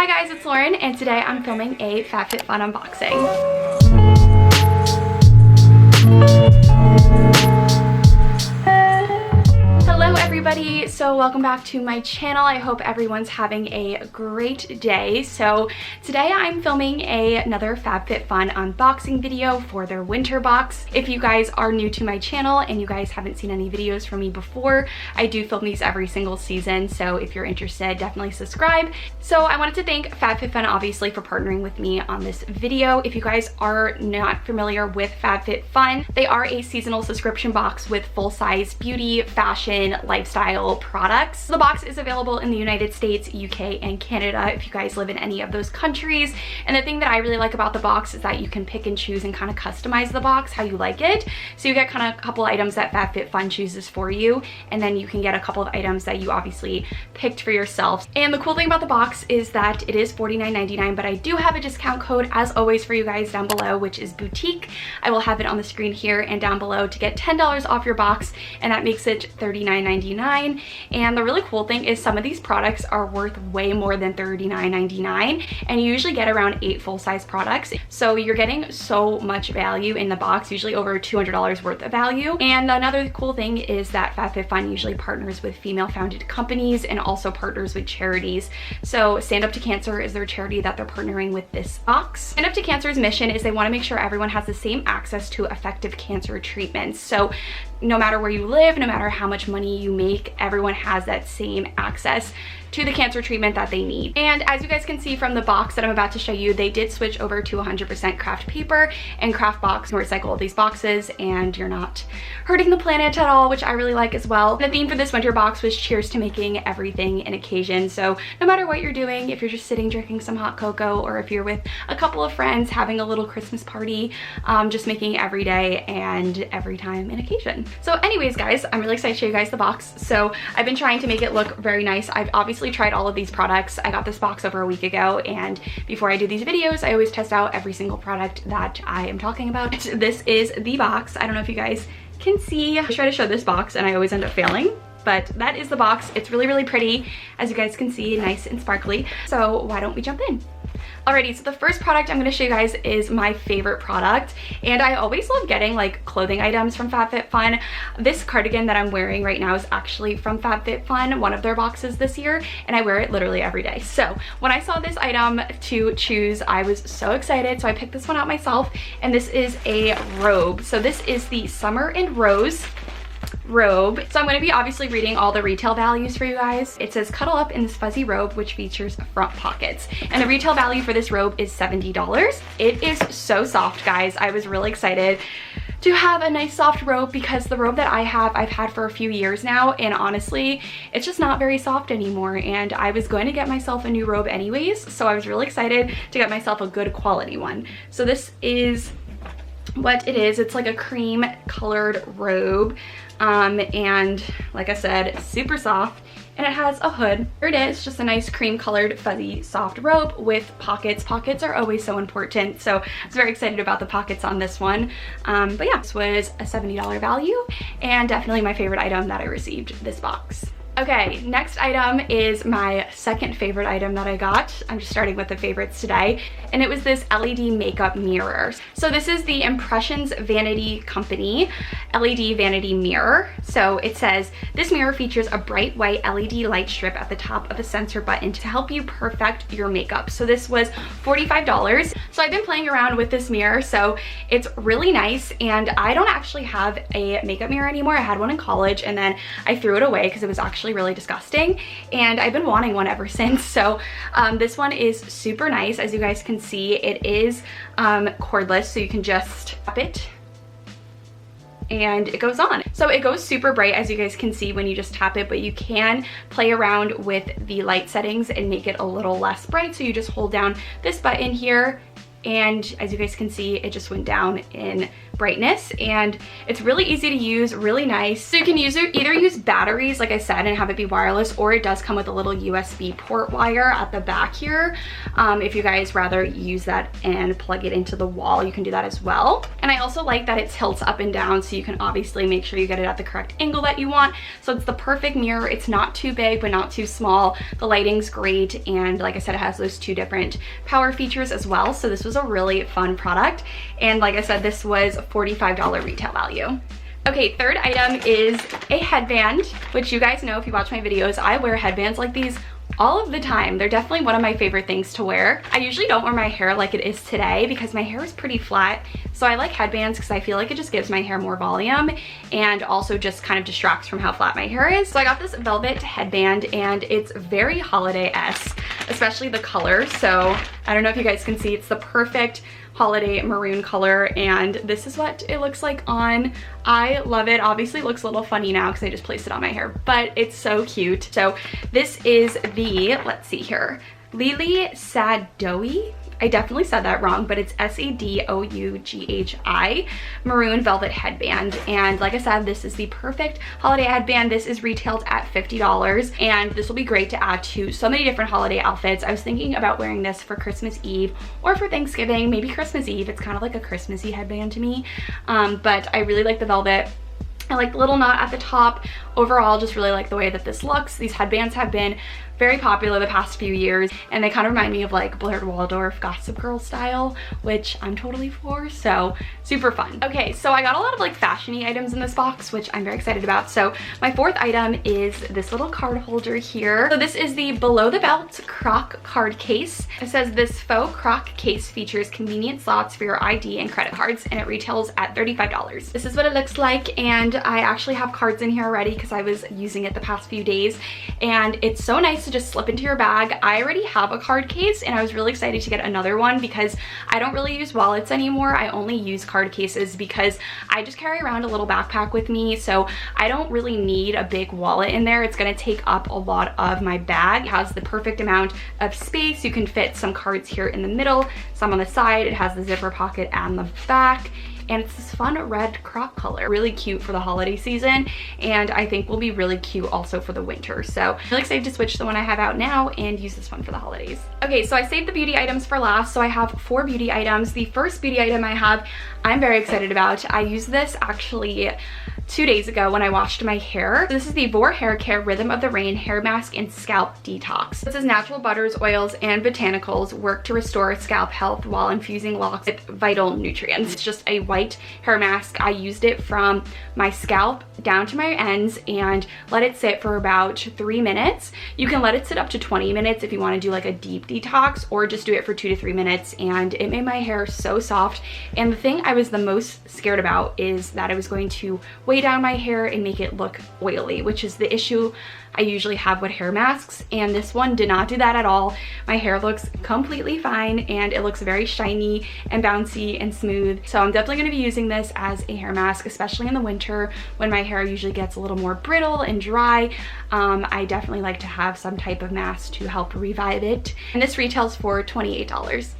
Hi guys, it's Lauren, and today I'm filming a FabFitFun unboxing. Hello everybody, so welcome back to my channel. I hope everyone's having a great day. So today I'm filming another FabFitFun unboxing video for their winter box. If you guys are new to my channel and you guys haven't seen any videos from me before, I do film these every single season, so if you're interested, definitely subscribe. So I wanted to thank FabFitFun obviously for partnering with me on this video. If you guys are not familiar with FabFitFun, they are a seasonal subscription box with full-size beauty, fashion, lifestyle products. The box is available in the United States, UK, and Canada if you guys live in any of those countries. And the thing that I really like about the box is that you can pick and choose and kind of customize the box how you like it. So you get kind of a couple items that FabFitFun chooses for you, and then you can get a couple of items that you obviously picked for yourself. And the cool thing about the box is that it is $49.99, but I do have a discount code as always for you guys down below, which is boutique. I will have it on the screen here and down below to get $10 off your box, and that makes it $39.99. And the really cool thing is some of these products are worth way more than $39.99, and you usually get around 8 full-size products, so you're getting so much value in the box, usually over $200 worth of value. And another cool thing is that FabFitFun usually partners with female-founded companies and also partners with charities. So Stand Up to Cancer is their charity that they're partnering with this box. Stand Up to Cancer's mission is they want to make sure everyone has the same access to effective cancer treatments. So no matter where you live, no matter how much money you make, everyone has that same access to the cancer treatment that they need. And as you guys can see from the box that I'm about to show you, they did switch over to 100% craft paper and craft box to recycle these boxes, and you're not hurting the planet at all, which I really like as well. The theme for this winter box was cheers to making everything an occasion. So no matter what you're doing, if you're just sitting drinking some hot cocoa, or if you're with a couple of friends having a little Christmas party, just making every day and every time an occasion. So anyways guys, I'm really excited to show you guys the box. So I've been trying to make it look very nice. I've obviously tried all of these products. I got this box over a week ago, and before I do these videos, I always test out every single product that I am talking about. This is the box. I don't know if you guys can see. I try to show this box and I always end up failing, but that is the box. It's really, really pretty, as you guys can see, nice and sparkly. So why don't we jump in? Alrighty, so the first product I'm going to show you guys is my favorite product, and I always love getting like clothing items from FabFitFun. This cardigan that I'm wearing right now is actually from FabFitFun, one of their boxes this year, and I wear it literally every day. So when I saw this item to choose, I was so excited, so I picked this one out myself, and this is a robe. So this is the Summer in Rose robe. So I'm going to be obviously reading all the retail values for you guys. It says cuddle up in this fuzzy robe which features front pockets, and the retail value for this robe is $70. It is so soft, guys. I was really excited to have a nice soft robe because the robe that I have, I've had for a few years now, and honestly it's just not very soft anymore, and I was going to get myself a new robe anyways, so I was really excited to get myself a good quality one. So this is what it is. It's like a cream colored robe, and like I said, super soft, and it has a hood. Here it is, just a nice cream colored fuzzy soft robe with pockets. Pockets are always so important, so I was very excited about the pockets on this one. But yeah, this was a $70 value, and definitely my favorite item that I received this box. Okay, next item is my second favorite item that I got. I'm just starting with the favorites today, and it was this LED makeup mirror. So this is the Impressions Vanity Company LED vanity mirror. So it says, this mirror features a bright white LED light strip at the top of a sensor button to help you perfect your makeup. So this was $45. So I've been playing around with this mirror, so it's really nice, and I don't actually have a makeup mirror anymore. I had one in college, and then I threw it away because it was actually really disgusting, and I've been wanting one ever since. So this one is super nice. As you guys can see, it is cordless, so you can just tap it and it goes on. So it goes super bright, as you guys can see when you just tap it, but you can play around with the light settings and make it a little less bright. So you just hold down this button here and as you guys can see, it just went down in brightness, and it's really easy to use, really nice. So you can either use batteries, like I said, and have it be wireless, or it does come with a little USB port wire at the back here. If you guys rather use that and plug it into the wall, you can do that as well. And I also like that it tilts up and down, so you can obviously make sure you get it at the correct angle that you want. So it's the perfect mirror. It's not too big, but not too small. The lighting's great, and like I said, it has those 2 different power features as well. So this was a really fun product, and like I said, this was $45 retail value. Okay, third item is a headband, which you guys know if you watch my videos, I wear headbands like these all of the time. They're definitely one of my favorite things to wear. I usually don't wear my hair like it is today because my hair is pretty flat, so I like headbands because I feel like it just gives my hair more volume and also just kind of distracts from how flat my hair is. So I got this velvet headband, and it's very holiday-esque, especially the color. So I don't know if you guys can see, it's the perfect holiday maroon color, and this is what it looks like on. I love it. Obviously it looks a little funny now because I just placed it on my hair, but it's so cute. So this is the, let's see here, Lily Sadoi. I definitely said that wrong, but it's Sadoughi maroon velvet headband. And like I said, this is the perfect holiday headband. This is retailed at $50, and this will be great to add to so many different holiday outfits. I was thinking about wearing this for Christmas Eve or for Thanksgiving, maybe Christmas Eve. It's kind of like a Christmassy headband to me, but I really like the velvet. I like the little knot at the top. Overall, just really like the way that this looks. These headbands have been very popular the past few years, and they kind of remind me of like Blair Waldorf Gossip Girl style, which I'm totally for, so super fun. Okay, so I got a lot of like fashion-y items in this box, which I'm very excited about. So my fourth item is this little card holder here. So this is the Below the Belt Croc card case. It says this faux Croc case features convenient slots for your ID and credit cards, and it retails at $35. This is what it looks like, and I actually have cards in here already because I was using it the past few days, and it's so nice to just slip into your bag. I already have a card case, and I was really excited to get another one because I don't really use wallets anymore. I only use card cases because I just carry around a little backpack with me, so I don't really need a big wallet in there. It's going to take up a lot of my bag. It has the perfect amount of space. You can fit some cards here in the middle, some on the side. It has the zipper pocket and the back, and it's this fun red Croc color. Really cute for the holiday season, and I think will be really cute also for the winter. So I'm really excited to switch the one I have out now and use this one for the holidays. Okay, so I saved the beauty items for last, so I have 4 beauty items. The first beauty item I have, I'm very excited about. I used this actually 2 days ago when I washed my hair. This is the Vor Hair Care Rhythm of the Rain Hair Mask and Scalp Detox. It says natural butters, oils, and botanicals work to restore scalp health while infusing locks with vital nutrients. It's just a white hair mask. I used it from my scalp down to my ends and let it sit for about 3 minutes. You can let it sit up to 20 minutes if you want to do like a deep detox, or just do it for 2 to 3 minutes, and it made my hair so soft. And the thing I was the most scared about is that I was going to weigh down my hair and make it look oily, which is the issue I usually have with hair masks, and this one did not do that at all. My hair looks completely fine, and it looks very shiny and bouncy and smooth. So I'm definitely going to be using this as a hair mask, especially in the winter when my hair usually gets a little more brittle and dry. I definitely like to have some type of mask to help revive it, and this retails for $28.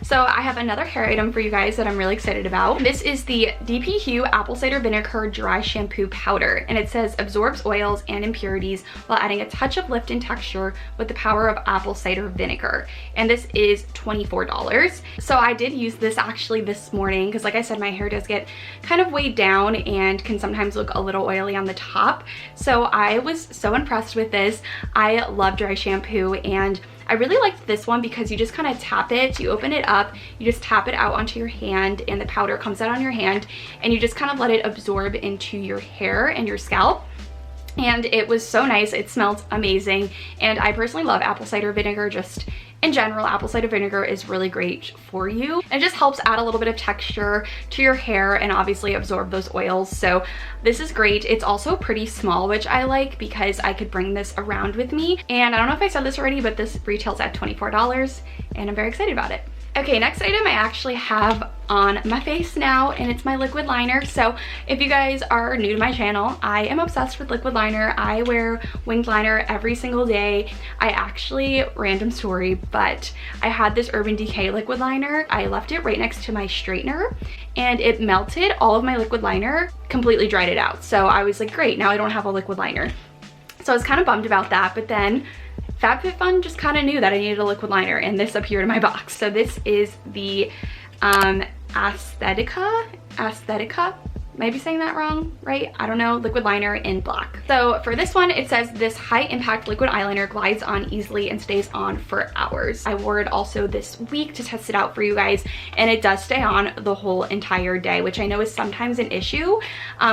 So I have another hair item for you guys that I'm really excited about. This is the DP Hue Apple Cider Vinegar Dry Shampoo Powder, and it says absorbs oils and impurities while adding a touch of lift and texture with the power of apple cider vinegar. And this is $24. So I did use this actually this morning because, like I said, my hair does get kind of weighed down and can sometimes look a little oily on the top. So I was so impressed with this. I love dry shampoo, and I really liked this one because you just kind of tap it, you open it up, you just tap it out onto your hand, and the powder comes out on your hand, and you just kind of let it absorb into your hair and your scalp. And it was so nice. It smelled amazing, and I personally love apple cider vinegar. Just in general, apple cider vinegar is really great for you. It just helps add a little bit of texture to your hair and obviously absorb those oils. So this is great. It's also pretty small, which I like because I could bring this around with me. And I don't know if I said this already, but this retails at $24, and I'm very excited about it. Okay, next item I actually have on my face now, and it's my liquid liner. So if you guys are new to my channel, I am obsessed with liquid liner. I wear winged liner every single day. I actually, random story, but I had this Urban Decay liquid liner. I left it right next to my straightener and it melted all of my liquid liner, completely dried it out. So I was like, great, now I don't have a liquid liner. So I was kind of bummed about that, but then FabFitFun just kind of knew that I needed a liquid liner and this appeared in my box. So this is the Aesthetica, maybe saying that wrong, right? I don't know, liquid liner in black. So for this one, it says this high impact liquid eyeliner glides on easily and stays on for hours. I wore it also this week to test it out for you guys, and it does stay on the whole entire day, which I know is sometimes an issue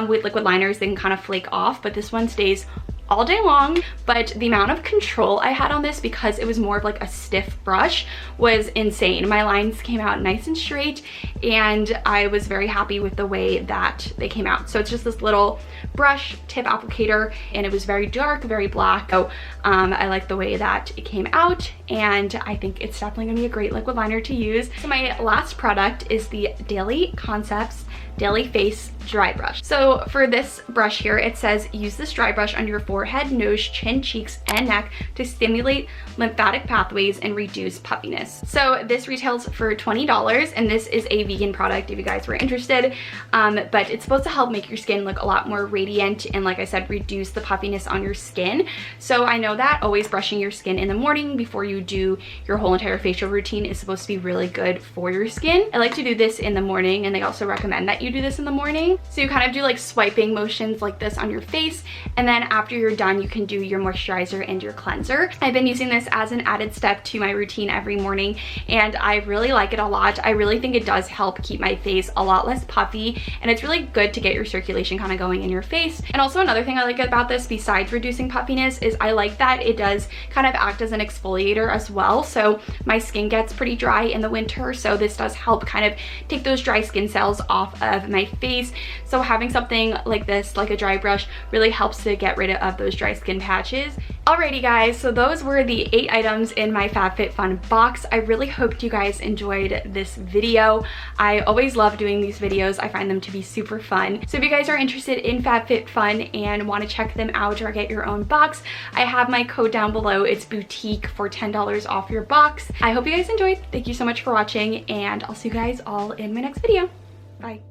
with liquid liners. They can kind of flake off, but this one stays all day long. But the amount of control I had on this, because it was more of like a stiff brush, was insane. My lines came out nice and straight, and I was very happy with the way that they came out. So it's just this little brush tip applicator, and it was very dark, very black. So I like the way that it came out, and I think it's definitely gonna be a great liquid liner to use. So my last product is the Daily Concepts Daily Face Dry Brush. So for this brush here, it says use this dry brush on your forehead, nose, chin, cheeks, and neck to stimulate lymphatic pathways and reduce puffiness. So this retails for $20, and this is a vegan product if you guys were interested, but it's supposed to help make your skin look a lot more radiant and, like I said, reduce the puffiness on your skin. So I know that always brushing your skin in the morning before you do your whole entire facial routine is supposed to be really good for your skin. I like to do this in the morning, and they also recommend that you do this in the morning. So you kind of do like swiping motions like this on your face, and then after you're done, you can do your moisturizer and your cleanser. I've been using this as an added step to my routine every morning, and I really like it a lot. I really think it does help keep my face a lot less puffy, and it's really good to get your circulation kind of going in your face. And also another thing I like about this, besides reducing puffiness, is I like that it does kind of act as an exfoliator as well. So my skin gets pretty dry in the winter, so this does help kind of take those dry skin cells off of my face. So having something like this, like a dry brush, really helps to get rid of those dry skin patches. Alrighty guys, so those were the 8 items in my FabFitFun box. I really hoped you guys enjoyed this video. I always love doing these videos. I find them to be super fun. So if you guys are interested in FabFitFun and want to check them out or get your own box, I have my code down below. It's boutique for $10 off your box. I hope you guys enjoyed. Thank you so much for watching, and I'll see you guys all in my next video. Bye.